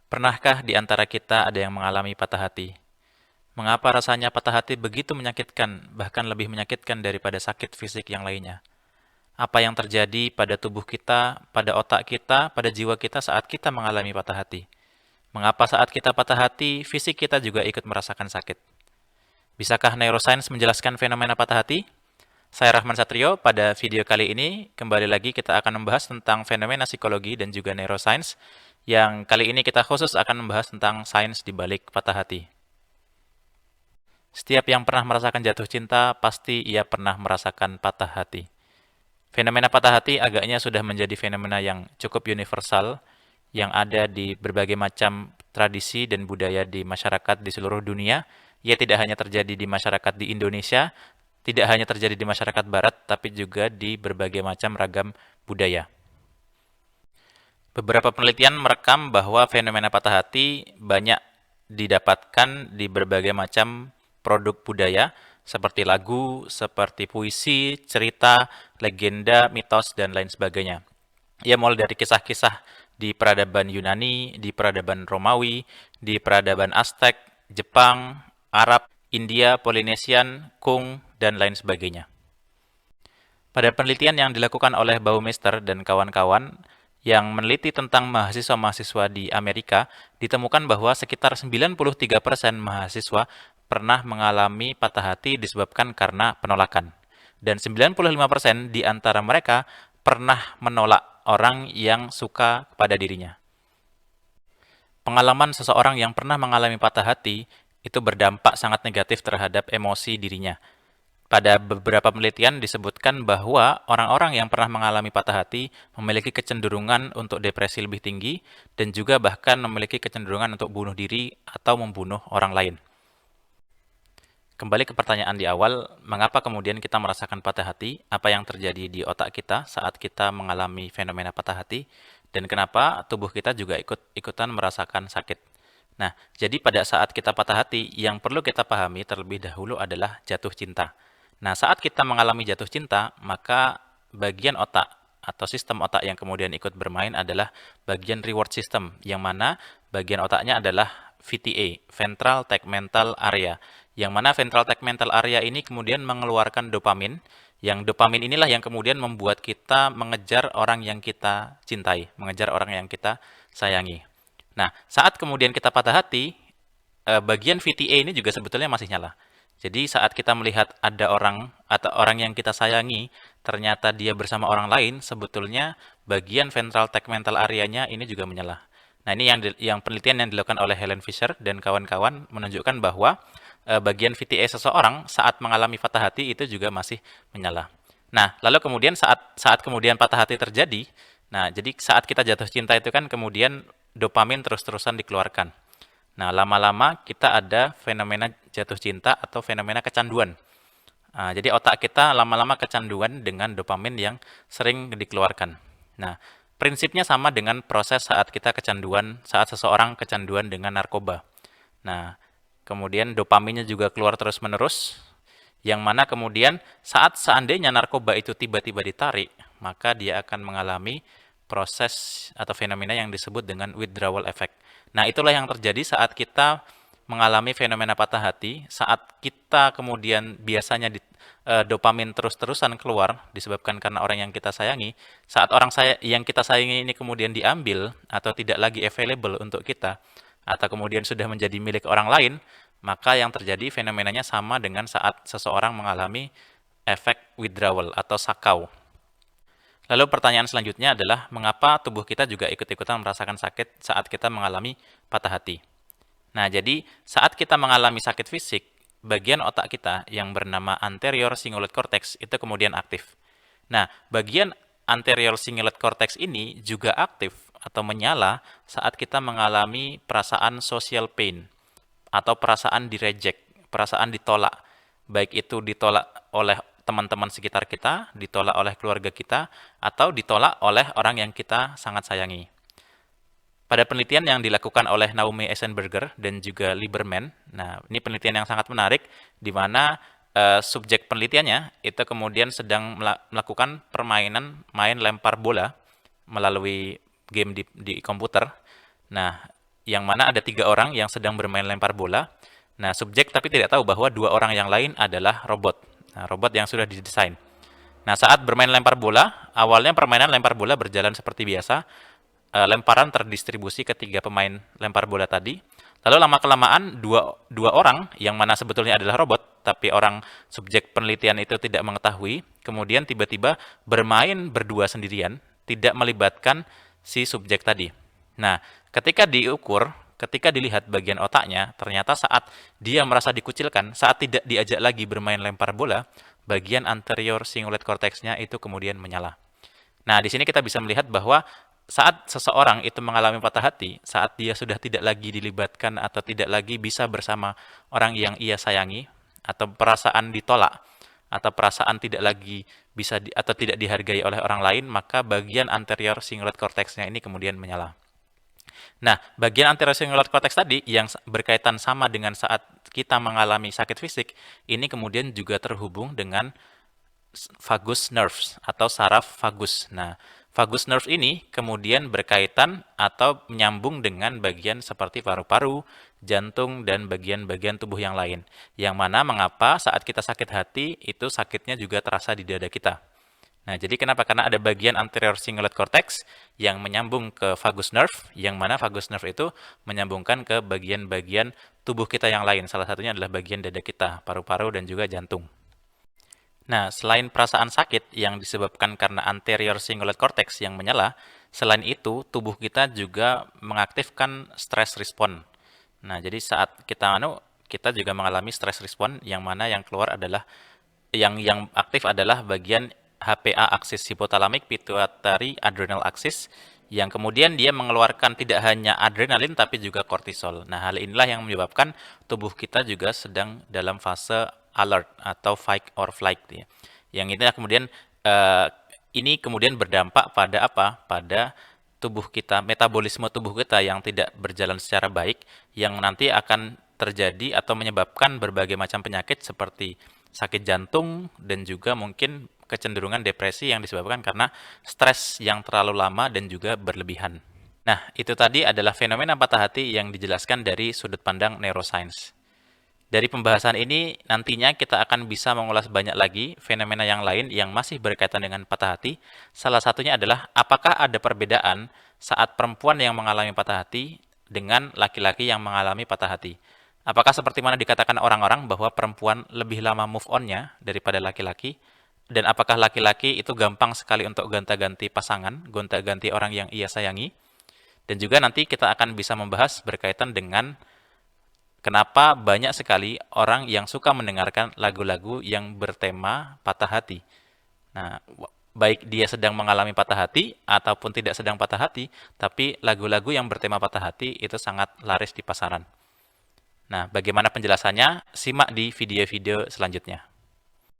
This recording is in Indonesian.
Pernahkah di antara kita ada yang mengalami patah hati? Mengapa rasanya patah hati begitu menyakitkan, bahkan lebih menyakitkan daripada sakit fisik yang lainnya? Apa yang terjadi pada tubuh kita, pada otak kita, pada jiwa kita saat kita mengalami patah hati? Mengapa saat kita patah hati, fisik kita juga ikut merasakan sakit? Bisakah neuroscience menjelaskan fenomena patah hati? Saya Rahman Satrio, pada video kali ini kembali lagi kita akan membahas tentang fenomena psikologi dan juga neuroscience, yang kali ini kita khusus akan membahas tentang sains di balik patah hati. Setiap yang pernah merasakan jatuh cinta, pasti ia pernah merasakan patah hati. Fenomena patah hati agaknya sudah menjadi fenomena yang cukup universal, yang ada di berbagai macam tradisi dan budaya di masyarakat di seluruh dunia. Ia tidak hanya terjadi di masyarakat di Indonesia, tidak hanya terjadi di masyarakat barat, tapi juga di berbagai macam ragam budaya. Beberapa penelitian merekam bahwa fenomena patah hati banyak didapatkan di berbagai macam produk budaya, seperti lagu, seperti puisi, cerita, legenda, mitos, dan lain sebagainya. Ia mulai dari kisah-kisah di peradaban Yunani, di peradaban Romawi, di peradaban Aztec, Jepang, Arab, India, Polynesian, Kung, dan lain sebagainya. Pada penelitian yang dilakukan oleh Baumeister dan kawan-kawan yang meneliti tentang mahasiswa-mahasiswa di Amerika, ditemukan bahwa sekitar 93% mahasiswa pernah mengalami patah hati disebabkan karena penolakan. Dan 95% di antara mereka pernah menolak orang yang suka kepada dirinya. Pengalaman seseorang yang pernah mengalami patah hati itu berdampak sangat negatif terhadap emosi dirinya. Pada beberapa penelitian disebutkan bahwa orang-orang yang pernah mengalami patah hati memiliki kecenderungan untuk depresi lebih tinggi dan juga bahkan memiliki kecenderungan untuk bunuh diri atau membunuh orang lain. Kembali ke pertanyaan di awal, mengapa kemudian kita merasakan patah hati? Apa yang terjadi di otak kita saat kita mengalami fenomena patah hati? Dan kenapa tubuh kita juga ikutan merasakan sakit? Nah, jadi pada saat kita patah hati, yang perlu kita pahami terlebih dahulu adalah jatuh cinta. Nah, saat kita mengalami jatuh cinta, maka bagian otak atau sistem otak yang kemudian ikut bermain adalah bagian reward system, yang mana bagian otaknya adalah VTA, Ventral Tegmental Area, yang mana ventral tegmental area ini kemudian mengeluarkan dopamin, yang dopamin inilah yang kemudian membuat kita mengejar orang yang kita cintai, mengejar orang yang kita sayangi. Nah, saat kemudian kita patah hati, bagian VTA ini juga sebetulnya masih nyala. Jadi saat kita melihat ada orang atau orang yang kita sayangi, ternyata dia bersama orang lain, sebetulnya bagian ventral tegmental areanya ini juga menyala. Nah, ini yang penelitian yang dilakukan oleh Helen Fisher dan kawan-kawan menunjukkan bahwa bagian VTA seseorang saat mengalami patah hati itu juga masih menyala. Nah, lalu kemudian saat saat kemudian patah hati terjadi, nah jadi saat kita jatuh cinta itu kan kemudian dopamin terus-terusan dikeluarkan. Nah, lama-lama kita ada fenomena jatuh cinta atau fenomena kecanduan. Jadi otak kita lama-lama kecanduan dengan dopamin yang sering dikeluarkan. Nah, prinsipnya sama dengan proses saat kita kecanduan, saat seseorang kecanduan dengan narkoba. Nah, kemudian dopaminnya juga keluar terus-menerus, yang mana kemudian saat seandainya narkoba itu tiba-tiba ditarik, maka dia akan mengalami proses atau fenomena yang disebut dengan withdrawal effect. Nah, itulah yang terjadi saat kita mengalami fenomena patah hati, saat kita kemudian biasanya dopamin terus-terusan keluar disebabkan karena orang yang kita sayangi, saat yang kita sayangi ini kemudian diambil atau tidak lagi available untuk kita, atau kemudian sudah menjadi milik orang lain, maka yang terjadi fenomenanya sama dengan saat seseorang mengalami efek withdrawal atau sakau. Lalu pertanyaan selanjutnya adalah mengapa tubuh kita juga ikut-ikutan merasakan sakit saat kita mengalami patah hati. Nah, jadi saat kita mengalami sakit fisik, bagian otak kita yang bernama anterior cingulate cortex itu kemudian aktif. Nah, bagian anterior cingulate cortex ini juga aktif atau menyala saat kita mengalami perasaan social pain atau perasaan direject, perasaan ditolak. Baik itu ditolak oleh teman-teman sekitar kita, ditolak oleh keluarga kita, atau ditolak oleh orang yang kita sangat sayangi. Pada penelitian yang dilakukan oleh Naomi Eisenberger dan juga Lieberman, nah ini penelitian yang sangat menarik, di mana subjek penelitiannya itu kemudian sedang melakukan permainan main lempar bola melalui game di komputer. Nah, yang mana ada 3 orang yang sedang bermain lempar bola. Nah, subjek tapi tidak tahu bahwa 2 orang yang lain adalah robot. Nah, robot yang sudah didesain. Nah, saat bermain lempar bola, awalnya permainan lempar bola berjalan seperti biasa. Lemparan terdistribusi ke 3 pemain lempar bola tadi. Lalu lama-kelamaan dua orang yang mana sebetulnya adalah robot, tapi orang subjek penelitian itu tidak mengetahui, kemudian tiba-tiba bermain berdua sendirian, tidak melibatkan si subjek tadi. Nah, ketika dilihat bagian otaknya, ternyata saat dia merasa dikucilkan, saat tidak diajak lagi bermain lempar bola, bagian anterior cingulate cortex-nya itu kemudian menyala. Nah, di sini kita bisa melihat bahwa saat seseorang itu mengalami patah hati, saat dia sudah tidak lagi dilibatkan atau tidak lagi bisa bersama orang yang ia sayangi, atau perasaan ditolak, atau perasaan tidak lagi bisa atau tidak dihargai oleh orang lain, maka bagian anterior cingulate cortex-nya ini kemudian menyala. Nah, bagian anterior cingulate cortex tadi yang berkaitan sama dengan saat kita mengalami sakit fisik, ini kemudian juga terhubung dengan vagus nerves atau saraf vagus. Nah, vagus nerve ini kemudian berkaitan atau menyambung dengan bagian seperti paru-paru, jantung, dan bagian-bagian tubuh yang lain. Yang mana mengapa saat kita sakit hati, itu sakitnya juga terasa di dada kita. Nah, jadi kenapa? Karena ada bagian anterior cingulate cortex yang menyambung ke vagus nerve, yang mana vagus nerve itu menyambungkan ke bagian-bagian tubuh kita yang lain. Salah satunya adalah bagian dada kita, paru-paru, dan juga jantung. Nah, selain perasaan sakit yang disebabkan karena anterior cingulate cortex yang menyala, selain itu tubuh kita juga mengaktifkan stress response. Nah, jadi saat kita juga mengalami stress response yang mana yang keluar adalah yang aktif adalah bagian HPA axis, hypothalamic pituitary adrenal axis, yang kemudian dia mengeluarkan tidak hanya adrenalin tapi juga kortisol. Nah, hal inilah yang menyebabkan tubuh kita juga sedang dalam fase alert atau fight or flight ya. Yang ini kemudian berdampak pada apa? Pada tubuh kita, metabolisme tubuh kita yang tidak berjalan secara baik, yang nanti akan terjadi atau menyebabkan berbagai macam penyakit seperti sakit jantung dan juga mungkin kecenderungan depresi yang disebabkan karena stres yang terlalu lama dan juga berlebihan. Nah, itu tadi adalah fenomena patah hati yang dijelaskan dari sudut pandang neuroscience. Dari pembahasan ini, nantinya kita akan bisa mengulas banyak lagi fenomena yang lain yang masih berkaitan dengan patah hati. Salah satunya adalah apakah ada perbedaan saat perempuan yang mengalami patah hati dengan laki-laki yang mengalami patah hati. Apakah seperti mana dikatakan orang-orang bahwa perempuan lebih lama move on-nya daripada laki-laki? Dan apakah laki-laki itu gampang sekali untuk gonta-ganti pasangan, gonta-ganti orang yang ia sayangi? Dan juga nanti kita akan bisa membahas berkaitan dengan kenapa banyak sekali orang yang suka mendengarkan lagu-lagu yang bertema patah hati. Nah, baik dia sedang mengalami patah hati ataupun tidak sedang patah hati, tapi lagu-lagu yang bertema patah hati itu sangat laris di pasaran. Nah, bagaimana penjelasannya? Simak di video-video selanjutnya.